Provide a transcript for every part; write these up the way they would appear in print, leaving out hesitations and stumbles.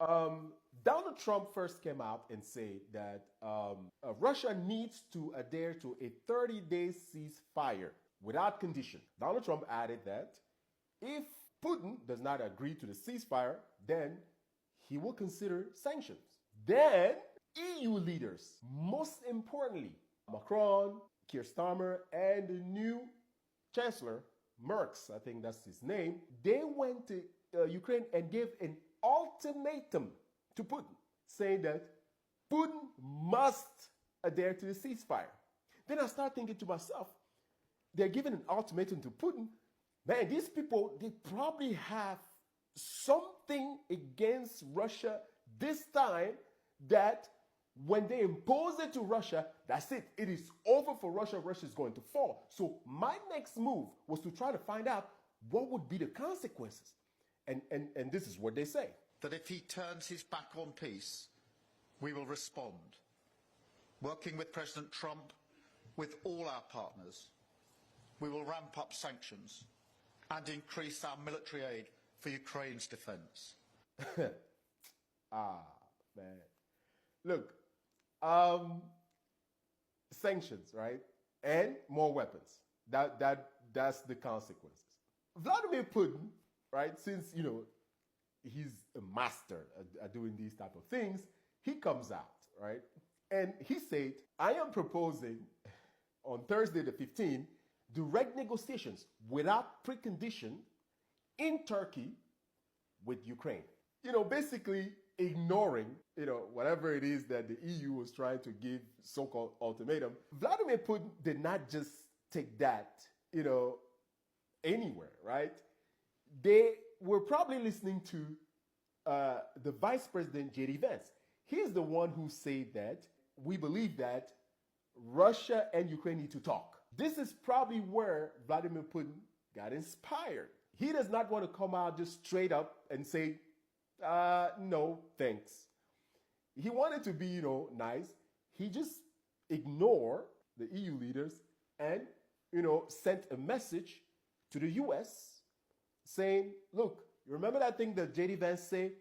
Donald Trump first came out and said that Russia needs to adhere to a 30-day ceasefire without condition. Donald Trump added that if Putin does not agree to the ceasefire, then he will consider sanctions. Then EU leaders, most importantly, Macron, Keir Starmer, and the new Chancellor, Merz, I think that's his name, they went to Ukraine and gave an ultimatum to Putin, saying that Putin must adhere to the ceasefire. Then I start thinking to myself, they're giving an ultimatum to Putin. Man, these people, they probably have something against Russia this time that when they impose it to Russia, that's it. It is over for Russia. Russia is going to fall. So my next move was to try to find out what would be the consequences. And this is what they say. That if he turns his back on peace, we will respond. Working with President Trump, with all our partners, we will ramp up sanctions and increase our military aid for Ukraine's defense. Man. Look, sanctions, right? And more weapons. That's the consequences. Vladimir Putin, right, since, he's a master at doing these type of things, he comes out, right? And he said, I am proposing on Thursday the 15th, direct negotiations without precondition in Turkey with Ukraine. Basically ignoring, whatever it is that the EU was trying to give so-called ultimatum. Vladimir Putin did not just take that, anywhere, right? They were probably listening to the Vice President, J.D. Vance. He's the one who said that we believe that Russia and Ukraine need to talk. This is probably where Vladimir Putin got inspired. He does not want to come out just straight up and say, no, thanks. He wanted to be, nice. He just ignored the EU leaders and, sent a message to the US saying, look, you remember that thing that J.D. Vance said?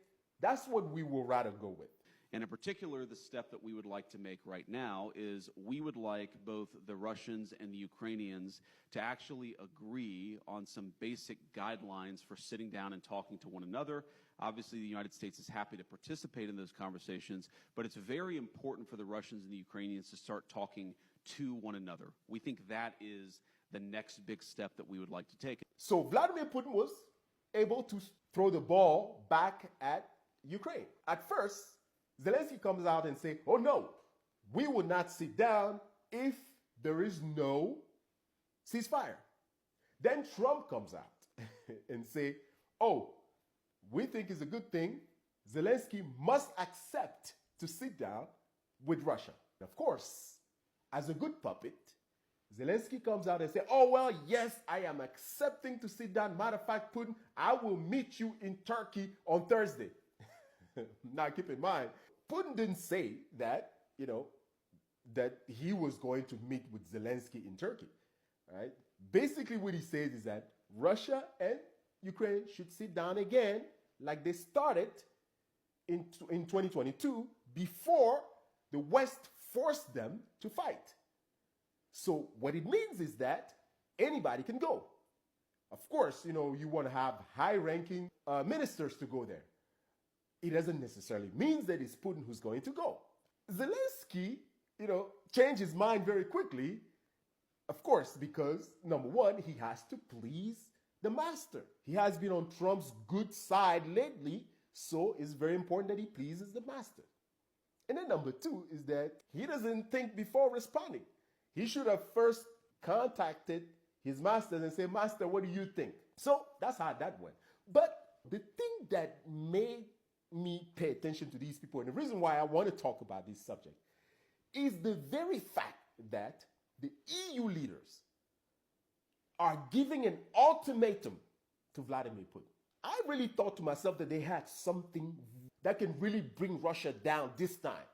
That's what we will rather go with. And in particular, the step that we would like to make right now is we would like both the Russians and the Ukrainians to actually agree on some basic guidelines for sitting down and talking to one another. Obviously, the United States is happy to participate in those conversations, but it's very important for the Russians and the Ukrainians to start talking to one another. We think that is the next big step that we would like to take. So Vladimir Putin was able to throw the ball back at Ukraine. At first, Zelensky comes out and says, oh no, we will not sit down if there is no ceasefire. Then Trump comes out and say, oh, we think it's a good thing. Zelensky must accept to sit down with Russia. Of course, as a good puppet, Zelensky comes out and says, oh, well, yes, I am accepting to sit down. Matter of fact, Putin, I will meet you in Turkey on Thursday. Now, keep in mind, Putin didn't say that, that he was going to meet with Zelensky in Turkey, right? Basically, what he says is that Russia and Ukraine should sit down again like they started in 2022 before the West forced them to fight. So what it means is that anybody can go. Of course, you want to have high-ranking ministers to go there. It doesn't necessarily mean that it's Putin who's going to go. Zelensky, changed his mind very quickly, of course, because, number one, he has to please the master. He has been on Trump's good side lately, so it's very important that he pleases the master. And then number two is that he doesn't think before responding. He should have first contacted his master and said, Master, what do you think? So that's how that went. But the thing that made me pay attention to these people, and the reason why I want to talk about this subject, is the very fact that the EU leaders are giving an ultimatum to Vladimir Putin. I really thought to myself that they had something that can really bring Russia down this time.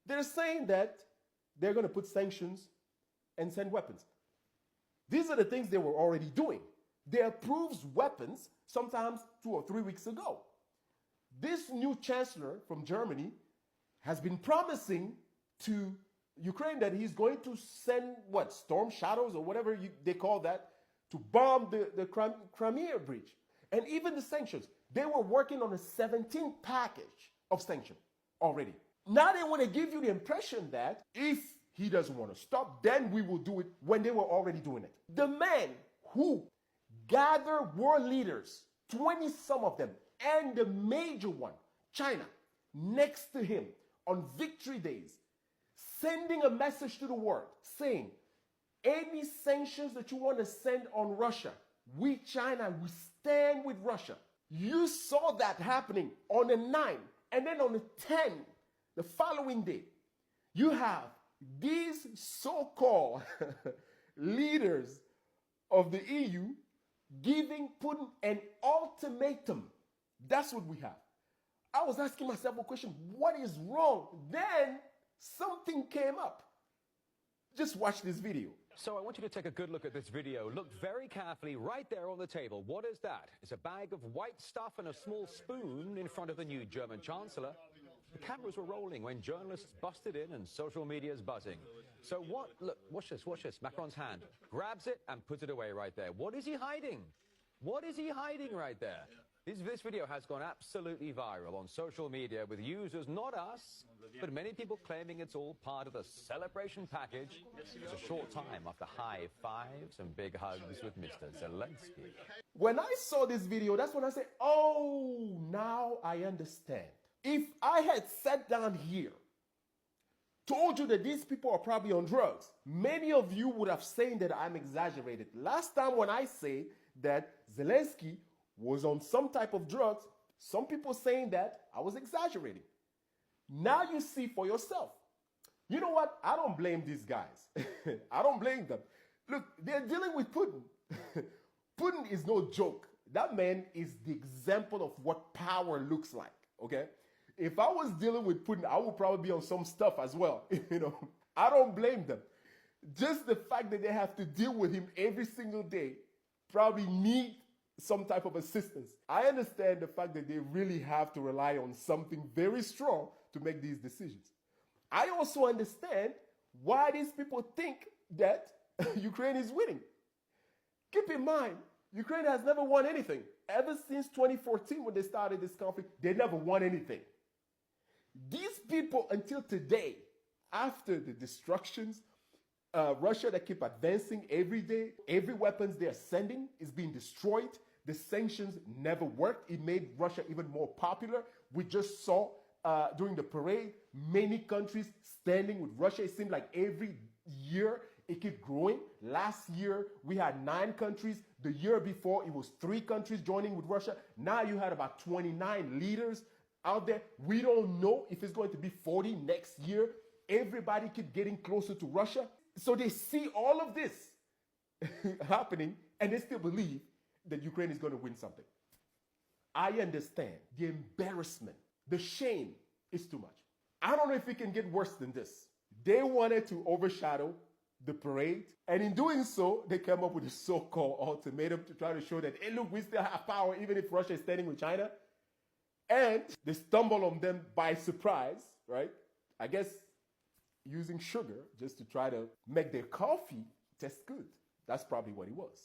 They're saying that they're going to put sanctions and send weapons. These are the things they were already doing. They approved weapons sometimes 2 or 3 weeks ago. This new chancellor from Germany has been promising to Ukraine that he's going to send, what, storm shadows or whatever they call that, to bomb the Crimea bridge. And even the sanctions. They were working on a 17th package of sanctions already. Now they want to give you the impression that if he doesn't want to stop, then we will do it, when they were already doing it. The man who gathered world leaders, 20 some of them, and the major one, China, next to him on victory days, sending a message to the world saying, any sanctions that you want to send on Russia, we, China, we stand with Russia. You saw that happening on the 9th, and then on the 10th, the following day, you have these so-called leaders of the EU giving Putin an ultimatum. That's what we have. I was asking myself a question, what is wrong? Then something came up. Just watch this video. So I want you to take a good look at this video. Look very carefully right there on the table. What is that? It's a bag of white stuff and a small spoon in front of the new German Chancellor. The cameras were rolling when journalists busted in and social media's buzzing. So what? Look, watch this. Macron's hand grabs it and puts it away right there. What is he hiding? What is he hiding right there? This video has gone absolutely viral on social media with users, not us, but many people claiming it's all part of the celebration package. It's a short time after high fives and big hugs with Mr. Zelensky. When I saw this video, that's when I said, oh, now I understand. If I had sat down here, told you that these people are probably on drugs, many of you would have said that I'm exaggerated. Last time when I say that Zelensky was on some type of drugs, some people saying that I was exaggerating. Now you see for yourself. You know what? I don't blame these guys. I don't blame them. Look, they're dealing with Putin. Putin is no joke. That man is the example of what power looks like, okay? If I was dealing with Putin, I would probably be on some stuff as well. I don't blame them. Just the fact that they have to deal with him every single day probably need some type of assistance. I understand the fact that they really have to rely on something very strong to make these decisions. I also understand why these people think that Ukraine is winning. Keep in mind, Ukraine has never won anything. Ever since 2014 when they started this conflict, they never won anything. These people until today, after the destructions, Russia that keep advancing every day, every weapons they are sending is being destroyed. The sanctions never worked. It made Russia even more popular. We just saw during the parade, many countries standing with Russia. It seemed like every year it kept growing. Last year, we had 9 countries. The year before, it was 3 countries joining with Russia. Now you had about 29 leaders out there. We don't know if it's going to be 40 next year. Everybody keep getting closer to Russia. So they see all of this happening, and they still believe that Ukraine is going to win something. I understand the embarrassment, the shame is too much. I don't know if it can get worse than this. They wanted to overshadow the parade, and in doing so, they came up with a so-called ultimatum to try to show that, hey, look, we still have power even if Russia is standing with China. And they stumble on them by surprise, right? I guess using sugar just to try to make their coffee taste good. That's probably what it was.